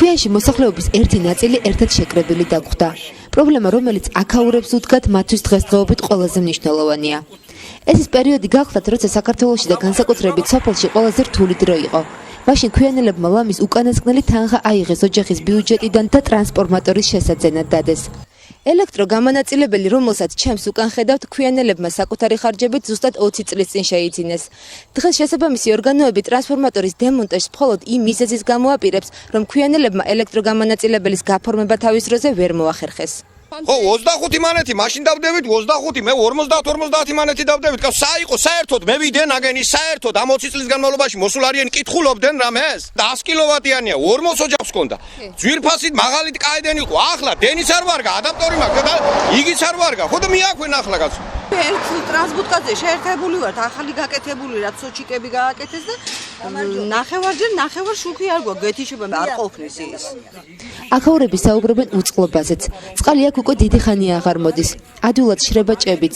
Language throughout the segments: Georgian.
ქვიანში მოსახლეობის ერთი ნაწილი ერთად შეკრებილი დაგვხდა. პრობლემა, რომელიც აქაურებს უდგათ, მათთვის დღესდღეობით ყველაზე მნიშვნელოვანია. ეს ის პერიოდი გახლავთ, როცა საქართველოში და განსაკუთრებით სოფელში ყველაზე რთული დრო იყო. მაშინ ქვიანელებმა ლამის უკანასკნელი თანხა აიღეს ოჯახის ბიუჯეტიდან და ტრანსფორმატორის შესაძენად დადეს. ელექტროგამანაწილებელი, რომელსაც ჩემს უკან ხედავთ, ქვიანელებმა საკუთარი ხარჯებით ზუსტად 20 წლის წინ შეიძინეს. დღეს შესაბამისი ორგანოები ტრანსფორმატორის დემონტაჟს მხოლოდ იმ მიზეზის გამო აპირებს, რომ ქვიანელებმა ელექტროგამანაწილებლის გაფორმება თავის დროზე ვერ მოახერხეს. ხო 25 მანეთი მაშინ დავდებით 25 მე 50 მანეთი დავდებით კაც საიყო საერთოდ მე ვიდე ნაგენი საერთოდ ამ 20 წლის განმავლობაში მოსულ არიან კითხულობდნენ რამეს 100 კილოვატიანია 40 ოჯახს ჰქონდა ძვირფასით მაღალი კაედენი იყო ახლა დენის არ ვარგა ადაპტორი მაქვს და იგიც არ ვარგა ხო და მიაქვენ ახლა კაც ერთ ტრანსპორტკაზე შეერთებული ვართ ახალი გაკეთებული რაც სოჩიკები გააკეთეს და ნახევარ შუქი არ გვაქვს გეთიშება არ ყოფნის ის აქაურები საუბრობენ უწყლობაზეც წყალი აქ უკვე დიდი ხანია აღარ მოდის ადვილად შრება ჭებიც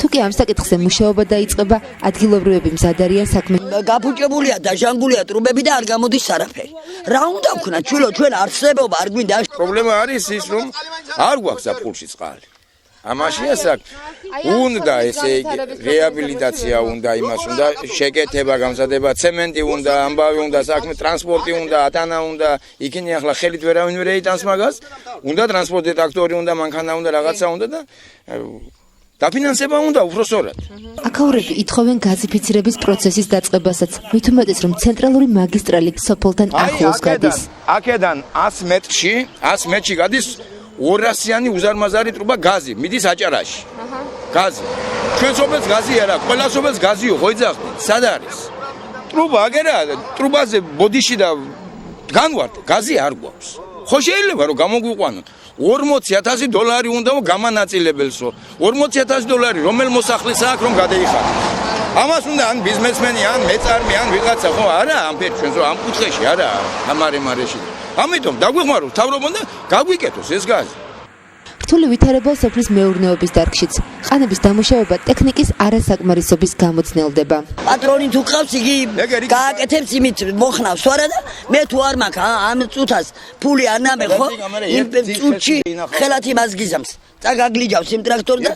თუ კი ამ საკითხზე მუშაობა დაიწყება ადგილობრივები მზად არიან საქმე გაფუჭებულია დაჟანგულია ტრუბები და არ გამოდის არაფერი რა უნდა ვქნათ ჩვენ არსებობა არ გვინდა პრობლემა არის ის რომ არ გვაქვს საფულში წყალი ამაშია უნდა ესე რეაბილიტაცია უნდა იმას უნდა შეკეთება გამზადება ცემენტი უნდა ამბავი უნდა საქმე ტრანსპორტი უნდა ატანა უნდა იქინი ახლა ხელით ვერავინ ვერ ეიტანს მაგას უნდა ტრანსპორტი ტრაქტორი უნდა მანქანა უნდა რაღაცა უნდა და დაფინანსება უნდა უბრალოდ აქაურები ითხოვენ გაზიფიცირების პროცესის დაწყებასაც მით უმეტეს რომ ცენტრალური მაგისტრალი სოფელთან ახლოს გადის აქედან 100 მეტრში გადის 200-იანი უზარმაზარი ტრუბა გაზი მიდის აჭარაში. გაზი. ჩვენ სოფელს გაზი არა, ყველა სოფელს გაზიო, ხო იძახით? სად არის? ტრუბა აგერა, ტრუბაზე ბოდიში და განვართ, გაზი არ გვაქვს. ხო შეიძლება რომ გამოგვიყვანოთ. $40,000 უნდა გამანაწილებელსო. $40,000 რომელ მოსახლეს აქვს რომ გადაიხადოს. ამას უნდა ან ბიზნესმენი, ან მეწარმე, ან ვიღაცა ხო არა ამ ფერჩენს ამ კუთხეში არა ამარემარეში. ამიტომ დაგვეხმაროთ თავრობამ და გაგვიკეთოს ეს გაზი. რთული ვითარება სოფლის მეურნეობის დარგშიც. ყანების დამუშავება ტექნიკის არასაკმარისობის გამო ძნელდება. პატრონი თუ ყავს იგი გააკეთებს იმით მოხნავს არა და მე თუ არ მაქვს ამ წუთას ფული არ ნამეხო იმ წუთში ხელათ იმას გიზამს. წაგაგლიჯავს იმ ტრაქტორს და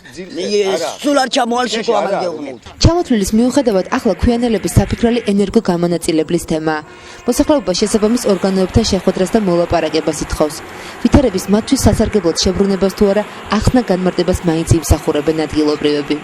სულ არ ჩამოალში თუ ამას გეუბნები. ჩამოთვლილის მიუხედავად ახლა ქვიანელების საფიქრალი ენერგოგამანაწილებლის თემაა. მოსახლეობა შესაბამის ორგანოებთან შეხვედრას და მოლაპარაკებას ითხოვს. ვითარების მათთვის სასარგებლოდ შებრუნებას თუ არა ახსნა განმარტებას მაინც იმსახურებენ ადგილობრივები.